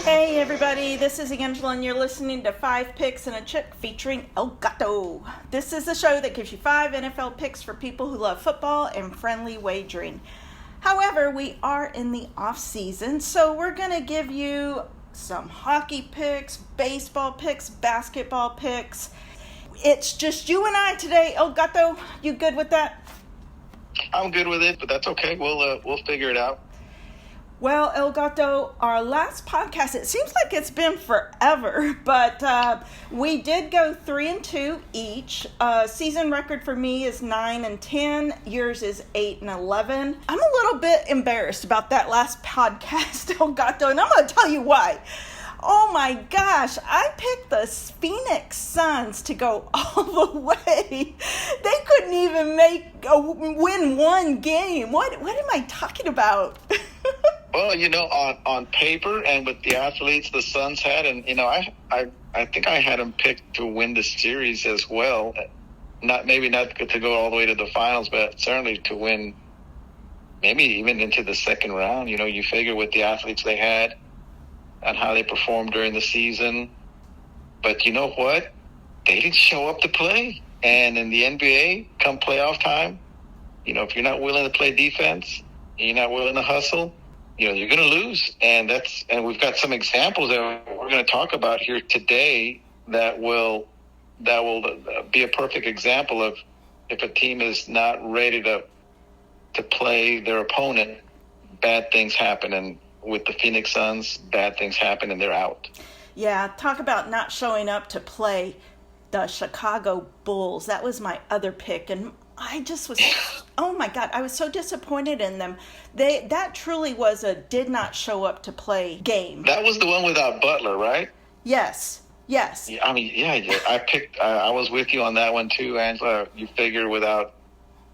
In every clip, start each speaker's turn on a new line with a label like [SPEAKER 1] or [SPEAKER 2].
[SPEAKER 1] Hey everybody, this is Angela and you're listening to 5 Picks and a Chick featuring El Gato. This is the show that gives you 5 NFL picks for people who love football and friendly wagering. However, we are in the off season, so we're going to give you some hockey picks, baseball picks, basketball picks. It's just you and I today, El Gato. You good with that?
[SPEAKER 2] I'm good with it, but that's okay. We'll figure it out.
[SPEAKER 1] Well, El Gato, our last podcast, it seems like it's been forever, but we did go 3-2 each. Season record for me is 9-10. Yours is 8-11. I'm a little bit embarrassed about that last podcast, El Gato, and I'm going to tell you why. Oh my gosh, I picked the Phoenix Suns to go all the way. They couldn't even win one game. What am I talking about?
[SPEAKER 2] Well, on paper and with the athletes the Suns had, and I think I had them picked to win the series as well. Not to go all the way to the finals, but certainly to win, maybe even into the second round. You figure with the athletes they had and how they performed during the season. But you know what? They didn't show up to play. And in the NBA, come playoff time, if you're not willing to play defense, you're not willing to hustle, you're going to lose. And we've got some examples that we're going to talk about here today that will be a perfect example of if a team is not ready to play their opponent, bad things happen. And with the Phoenix Suns, bad things happen and they're out.
[SPEAKER 1] Yeah, talk about not showing up to play the Chicago Bulls. That was my other pick, and I just was, oh my God, I was so disappointed in them. That truly was a did not show up to play game.
[SPEAKER 2] That was the one without Butler, right?
[SPEAKER 1] Yes. Yeah,
[SPEAKER 2] I was with you on that one too, Angela. You figure without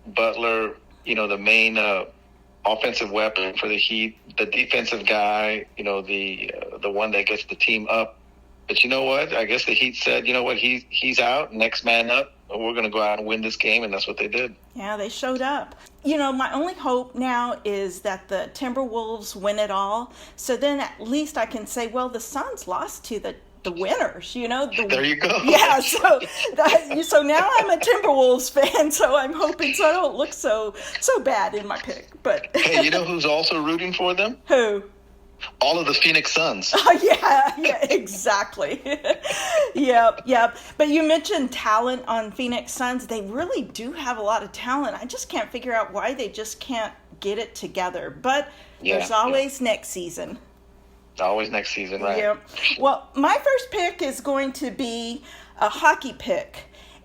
[SPEAKER 2] Butler, the main offensive weapon for the Heat, the defensive guy, the one that gets the team up. But you know what? I guess the Heat said, he's out, next man up. We're going to go out and win this game, and that's what they did.
[SPEAKER 1] Yeah, they showed up. My only hope now is that the Timberwolves win it all. So then at least I can say, well, the Suns lost to the winners,
[SPEAKER 2] There you go.
[SPEAKER 1] Yeah, so now I'm a Timberwolves fan, so I'm hoping so I don't look so bad in my pick. But
[SPEAKER 2] hey, you know who's also rooting for them?
[SPEAKER 1] Who?
[SPEAKER 2] All of the Phoenix Suns.
[SPEAKER 1] Yeah, exactly. Yep. But you mentioned talent on Phoenix Suns. They really do have a lot of talent. I just can't figure out why they just can't get it together. But there's always next season.
[SPEAKER 2] Always next season, right?
[SPEAKER 1] Yeah. Well, my first pick is going to be a hockey pick.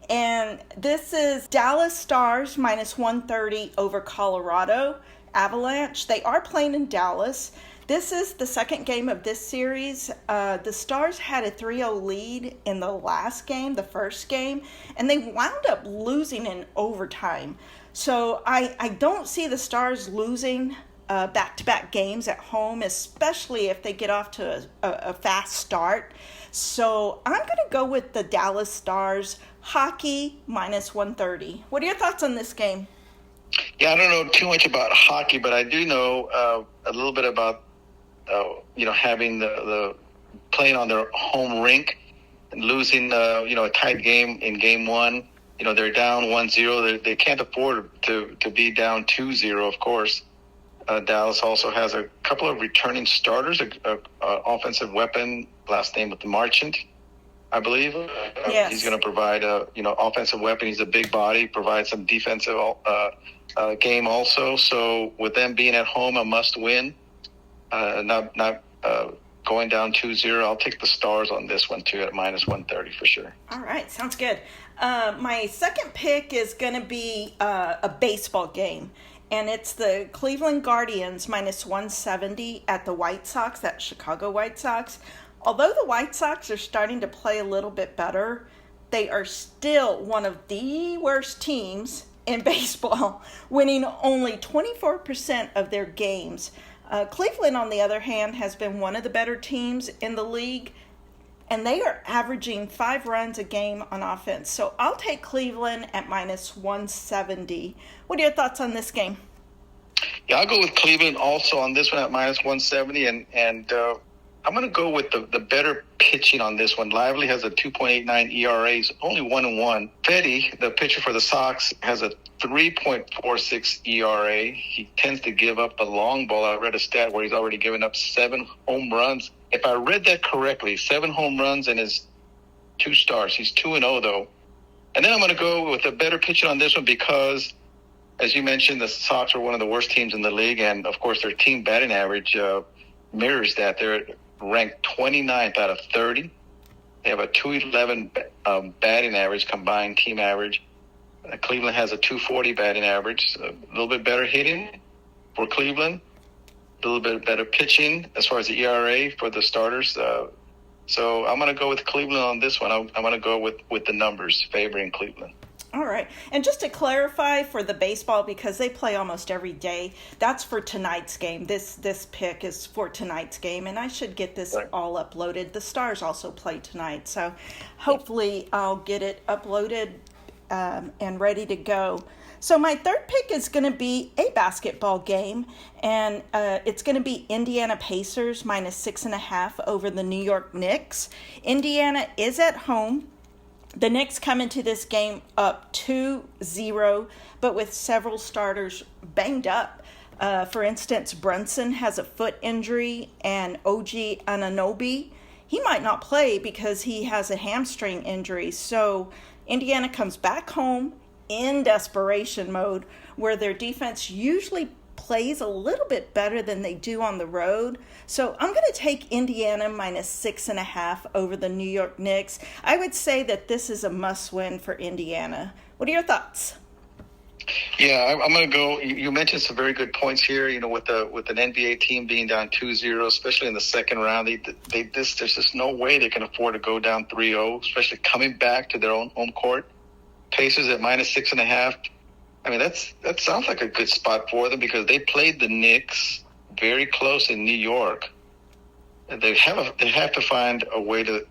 [SPEAKER 1] And this is Dallas Stars minus 130 over Colorado Avalanche. They are playing in Dallas. This is the second game of this series. The Stars had a 3-0 lead in the last game, the first game, and they wound up losing in overtime. So I don't see the Stars losing back-to-back games at home, especially if they get off to a fast start. So I'm going to go with the Dallas Stars hockey minus 130. What are your thoughts on this game?
[SPEAKER 2] Yeah, I don't know too much about hockey, but I do know a little bit about having the playing on their home rink and losing a tight game in game one. They're down 1-0. They can't afford to be down 2-0, of course. Dallas also has a couple of returning starters, a offensive weapon, last name with the Marchant, I believe.
[SPEAKER 1] Yes.
[SPEAKER 2] He's going to provide a offensive weapon. He's a big body, provides some defensive game also. So with them being at home, a must win. Not going down 2-0. I'll take the Stars on this one too at minus 130 for sure.
[SPEAKER 1] All right, sounds good. My second pick is going to be a baseball game. And it's the Cleveland Guardians minus 170 at the White Sox, that Chicago White Sox. Although the White Sox are starting to play a little bit better, they are still one of the worst teams in baseball, winning only 24% of their games. Cleveland, on the other hand, has been one of the better teams in the league, and they are averaging 5 runs a game on offense. So I'll take Cleveland at minus 170. What are your thoughts on this game?
[SPEAKER 2] Yeah, I'll go with Cleveland also on this one at minus 170. And I'm going to go with the better pitching on this one. Lively has a 2.89 ERA, he's only 1-1. Fetty, the pitcher for the Sox, has a 3.46 ERA. He tends to give up the long ball. I read a stat where he's already given up 7 home runs. If I read that correctly, 7 home runs in his 2 starts. He's 2-0 though. And then I'm going to go with a better pitching on this one because, as you mentioned, the Sox are one of the worst teams in the league, and of course their team batting average mirrors that. They're ranked 29th out of 30. They have a 211 batting average, combined team average. Cleveland has a 240 batting average, a little bit better hitting for Cleveland, a little bit better pitching as far as the ERA for the starters. So I'm going to go with Cleveland on this one. I'm going to go with the numbers favoring Cleveland.
[SPEAKER 1] All right. And just to clarify for the baseball, because they play almost every day, that's for tonight's game. This pick is for tonight's game, and I should get this all uploaded. The Stars also play tonight, so hopefully I'll get it uploaded and ready to go. So my third pick is going to be a basketball game, and it's going to be Indiana Pacers -6.5 over the New York Knicks. Indiana is at home. The Knicks come into this game up 2-0, but with several starters banged up. For instance, Brunson has a foot injury, and OG Anunoby, he might not play because he has a hamstring injury. So Indiana comes back home in desperation mode, where their defense usually plays a little bit better than they do on the road. So I'm going to take Indiana -6.5 over the New York Knicks. I would say that this is a must-win for Indiana. What are your thoughts?
[SPEAKER 2] Yeah, I'm going to go. You mentioned some very good points here. You know, with an NBA team being down 2-0, especially in the second round, there's just no way they can afford to go down 3-0, especially coming back to their own home court. Pacers at -6.5. I mean, that sounds like a good spot for them because they played the Knicks very close in New York. They have to find a way to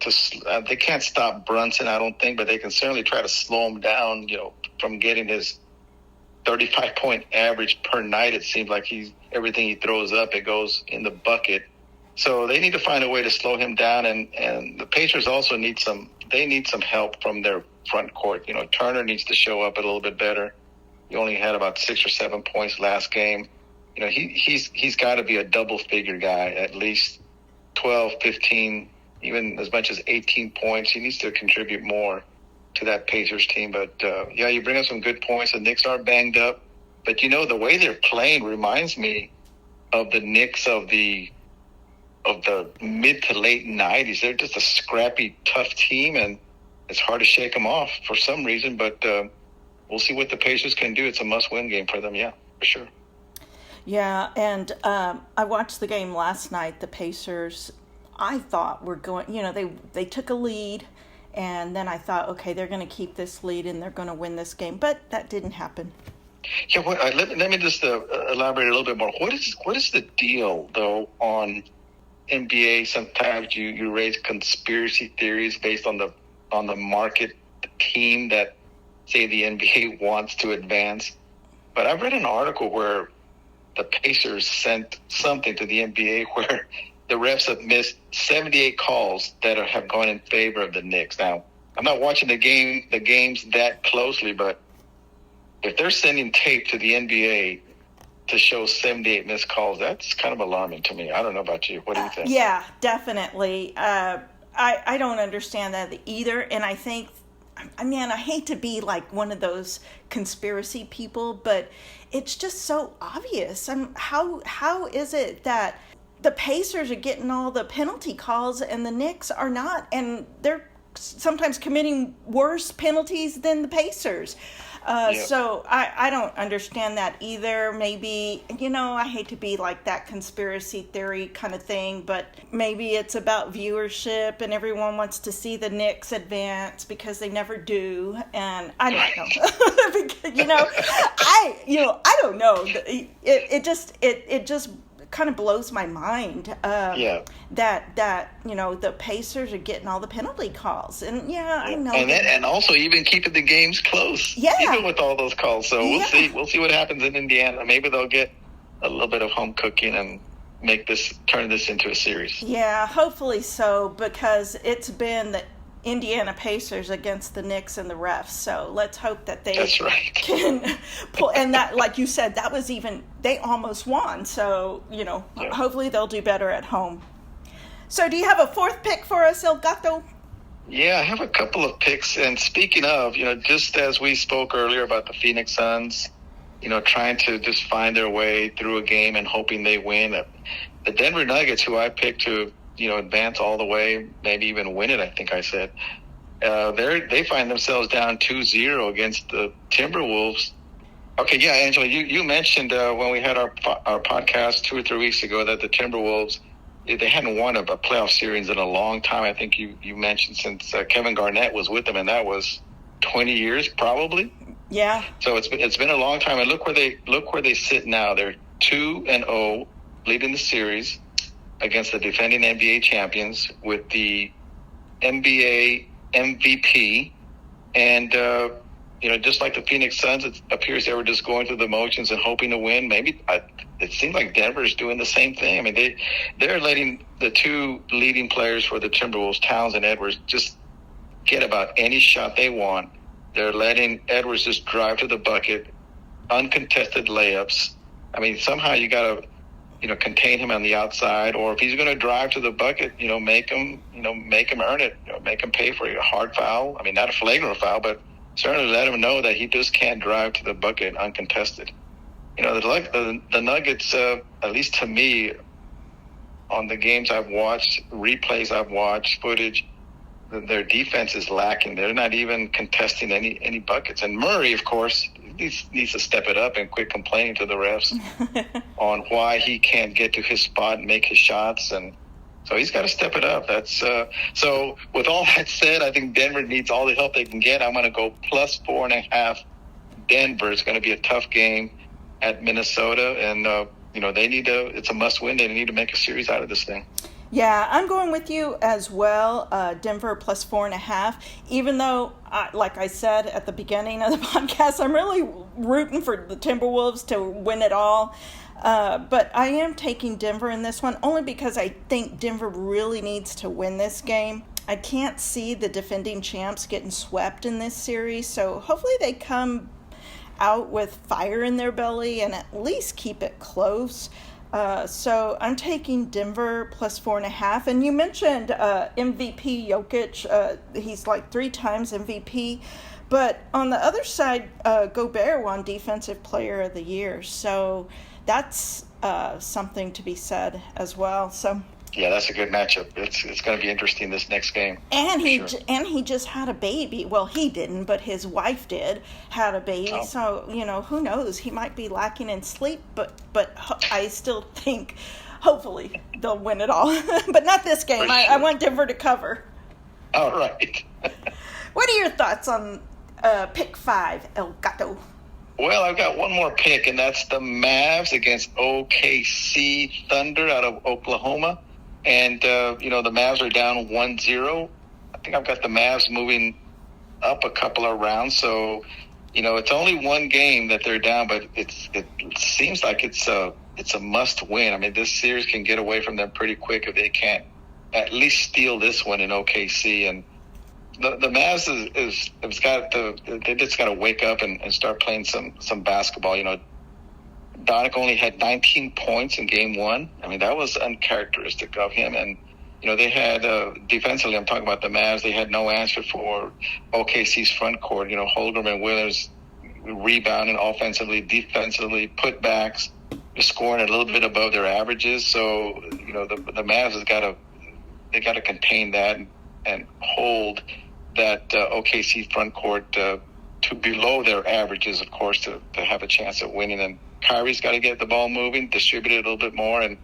[SPEAKER 2] they can't stop Brunson, I don't think, but they can certainly try to slow him down, you know, from getting his 35-point average per night. It seems like everything he throws up, it goes in the bucket. So they need to find a way to slow him down, and the Pacers also need some help from their front court. You know, Turner needs to show up a little bit better. He only had about 6 or 7 points last game. You know, he's got to be a double-figure guy, at least 12, 15, even as much as 18 points. He needs to contribute more to that Pacers team. But, yeah, you bring up some good points. The Knicks are banged up. But, you know, the way they're playing reminds me of the Knicks of the mid to late 90s. They're just a scrappy, tough team, and it's hard to shake them off for some reason. But we'll see what the Pacers can do. It's a must-win game for them, yeah, for sure.
[SPEAKER 1] Yeah, and I watched the game last night. The Pacers, I thought were going, you know, they took a lead, and then I thought, okay, they're going to keep this lead and they're going to win this game, but that didn't happen.
[SPEAKER 2] Yeah, let me just elaborate a little bit more. What is the deal, though, on NBA? Sometimes you raise conspiracy theories based on the market team that, say, the NBA wants to advance. But I read an article where the Pacers sent something to the NBA where the refs have missed 78 calls that have gone in favor of the Knicks. Now, I'm not watching the games that closely, but if they're sending tape to the NBA to show 78 missed calls, that's kind of alarming to me. I don't know about you. What do you think?
[SPEAKER 1] Yeah, definitely. I don't understand that either, and I think, I mean, I hate to be like one of those conspiracy people, but it's just so obvious. How is it that the Pacers are getting all the penalty calls and the Knicks are not, and they're sometimes committing worse penalties than the Pacers? So I don't understand that either. Maybe, you know, I hate to be like that conspiracy theory kind of thing, but maybe it's about viewership and everyone wants to see the Knicks advance because they never do. And I don't know. I don't know. It just kind of blows my mind that you know, the Pacers are getting all the penalty calls, and I know,
[SPEAKER 2] and also even keeping the games close, even with all those calls. So we'll see what happens in Indiana. Maybe they'll get a little bit of home cooking, and turn this into a series.
[SPEAKER 1] Yeah, hopefully so, because it's been the Indiana Pacers against the Knicks and the refs. So let's hope that they
[SPEAKER 2] That's right.
[SPEAKER 1] can pull. And that, like you said, that was even, they almost won. So, hopefully they'll do better at home. So do you have a fourth pick for us, El Gato?
[SPEAKER 2] Yeah, I have a couple of picks. And speaking of, just as we spoke earlier about the Phoenix Suns, trying to just find their way through a game and hoping they win. The Denver Nuggets, who I picked to, advance all the way, maybe even win it, I think I said, they find themselves down 2-0 against the Timberwolves. Okay, yeah, Angela, you mentioned when we had our podcast 2 or 3 weeks ago that the Timberwolves, they hadn't won a playoff series in a long time. I think you mentioned since Kevin Garnett was with them, and that was 20 years probably.
[SPEAKER 1] Yeah.
[SPEAKER 2] So it's been a long time, and look where they sit now. They're 2-0, leading the series against the defending NBA champions with the NBA MVP, and just like the Phoenix Suns, it appears they were just going through the motions and hoping to win. Maybe it seems like Denver's doing the same thing. I mean, they're letting the two leading players for the Timberwolves, Towns and Edwards, just get about any shot they want. They're letting Edwards just drive to the bucket, uncontested layups. I mean, somehow you got to, contain him on the outside, or if he's going to drive to the bucket, make him earn it, make him pay for a hard foul. I mean, not a flagrant foul, but certainly let him know that he just can't drive to the bucket uncontested. The Nuggets, at least to me, on the games I've watched, replays I've watched, footage, their defense is lacking. They're not even contesting any buckets. And Murray, of course, needs to step it up and quit complaining to the refs on why he can't get to his spot and make his shots. And so he's got to step it up. That's so with all that said, I think Denver needs all the help they can get. I'm going to go plus 4.5 Denver. It's going to be a tough game at Minnesota. And, it's a must win. They need to make a series out of this thing.
[SPEAKER 1] Yeah, I'm going with you as well, Denver plus 4.5, even though, like I said at the beginning of the podcast, I'm really rooting for the Timberwolves to win it all. But I am taking Denver in this one only because I think Denver really needs to win this game. I can't see the defending champs getting swept in this series, so hopefully they come out with fire in their belly and at least keep it close. So I'm taking Denver plus 4.5. And you mentioned MVP Jokic. He's like 3 times MVP. But on the other side, Gobert won Defensive Player of the Year. So that's something to be said as well. So
[SPEAKER 2] yeah, that's a good matchup. It's going to be interesting this next game.
[SPEAKER 1] And he just had a baby. Well, he didn't, but his wife had a baby. Oh. So, who knows? He might be lacking in sleep, but I still think hopefully they'll win it all. But not this game. Sure. I want Denver to cover.
[SPEAKER 2] All right.
[SPEAKER 1] What are your thoughts on pick 5, El Gato?
[SPEAKER 2] Well, I've got one more pick, and that's the Mavs against OKC Thunder out of Oklahoma. And, the Mavs are down 1-0. I think I've got the Mavs moving up a couple of rounds. So, it's only one game that they're down, but it seems like it's a must win. I mean, this series can get away from them pretty quick if they can't at least steal this one in OKC. And the Mavs they just got to wake up and start playing some basketball. Doncic only had 19 points in game 1. I mean, that was uncharacteristic of him. And, they had, defensively, I'm talking about the Mavs, they had no answer for OKC's front court. Holmgren and Williams rebounding offensively, defensively, putbacks, just scoring a little bit above their averages. So, the Mavs they got to contain that and hold that OKC front court to below their averages, of course, to have a chance at winning. And Kyrie's got to get the ball moving, distribute it a little bit more, and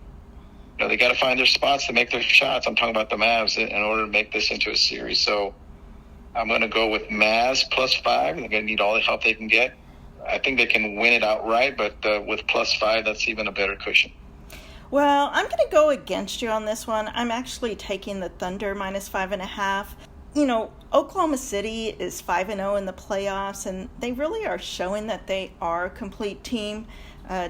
[SPEAKER 2] they got to find their spots to make their shots. I'm talking about the Mavs in order to make this into a series. So I'm going to go with Mavs plus 5. They're going to need all the help they can get. I think they can win it outright, but with plus 5, that's even a better cushion.
[SPEAKER 1] Well, I'm going to go against you on this one. I'm actually taking the Thunder minus 5.5. Oklahoma City is 5-0 in the playoffs, and they really are showing that they are a complete team.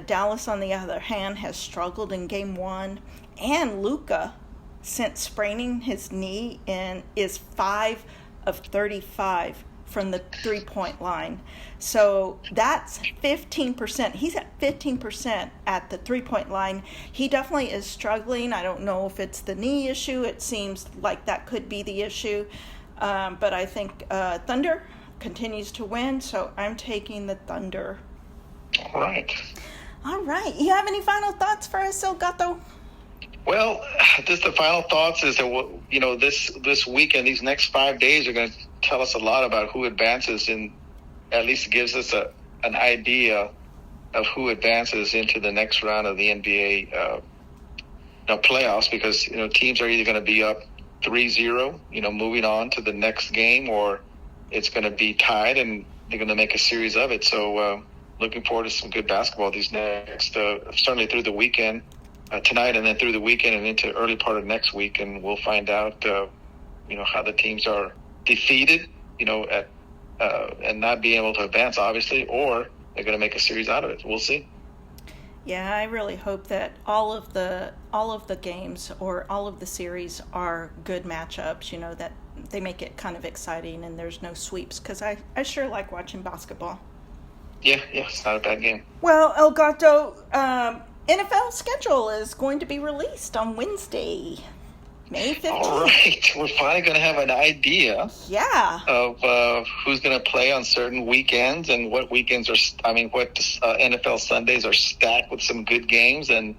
[SPEAKER 1] Dallas, on the other hand, has struggled in game one. And Luka, since spraining his knee, and is 5 of 35 from the three-point line. So that's 15%. He's at 15% at the three-point line. He definitely is struggling. I don't know if it's the knee issue. It seems like that could be the issue. But I think Thunder continues to win, so I'm taking the Thunder.
[SPEAKER 2] All right.
[SPEAKER 1] All right. You have any final thoughts for us, Elgato?
[SPEAKER 2] Well, just the final thoughts is that, this weekend, these next 5 days are going to tell us a lot about who advances, and at least gives us an idea of who advances into the next round of the NBA playoffs, because, teams are either going to be up 3-0, moving on to the next game, or it's going to be tied and they're going to make a series of it. So looking forward to some good basketball these next, certainly through the weekend. Tonight and then through the weekend and into early part of next week, and we'll find out, how the teams are defeated, and not being able to advance, obviously, or they're going to make a series out of it. We'll see.
[SPEAKER 1] Yeah, I really hope that all of the games or all of the series are good matchups. That they make it kind of exciting and there's no sweeps, because I sure like watching basketball.
[SPEAKER 2] Yeah, it's not a bad game.
[SPEAKER 1] Well, Elgato, NFL schedule is going to be released on Wednesday, May 15th.
[SPEAKER 2] All right. We're finally going to have an idea of who's going to play on certain weekends, and what weekends what NFL Sundays are stacked with some good games, and,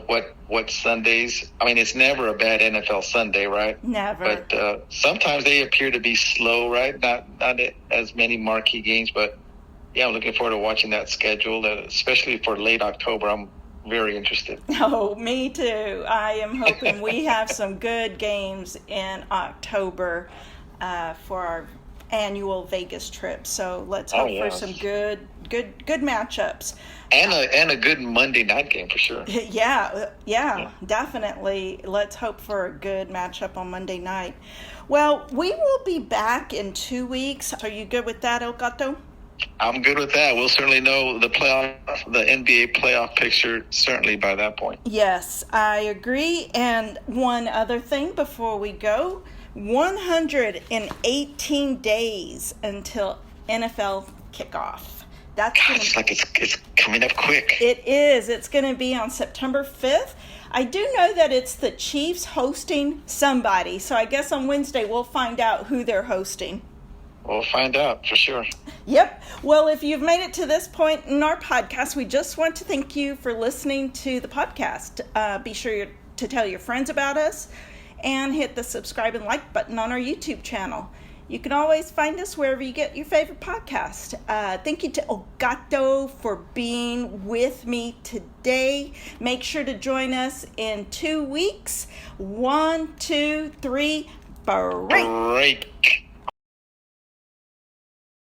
[SPEAKER 2] what Sundays. It's never a bad NFL Sunday, right?
[SPEAKER 1] Never.
[SPEAKER 2] But sometimes they appear to be slow, right? Not as many marquee games, but yeah, I'm looking forward to watching that schedule, especially for late October. I'm very interested.
[SPEAKER 1] Oh, me too. I am hoping we have some good games in October for our annual Vegas trip. So let's hope for some good matchups.
[SPEAKER 2] And a good Monday night game for sure.
[SPEAKER 1] Yeah, definitely. Let's hope for a good matchup on Monday night. Well, we will be back in 2 weeks. Are you good with that, Elgato?
[SPEAKER 2] I'm good with that. We'll certainly know the NBA playoff picture certainly by that point.
[SPEAKER 1] Yes, I agree. And one other thing before we go, 118 days until NFL kickoff.
[SPEAKER 2] It's coming up quick.
[SPEAKER 1] It is. It's going to be on September 5th. I do know that it's the Chiefs hosting somebody. So I guess on Wednesday we'll find out who they're hosting.
[SPEAKER 2] We'll find out for sure.
[SPEAKER 1] Yep. Well, if you've made it to this point in our podcast, we just want to thank you for listening to the podcast. Be sure to tell your friends about us and hit the subscribe and like button on our YouTube channel. You can always find us wherever you get your favorite podcast. Thank you to Elgato for being with me today. Make sure to join us in 2 weeks. 1, 2, 3, break.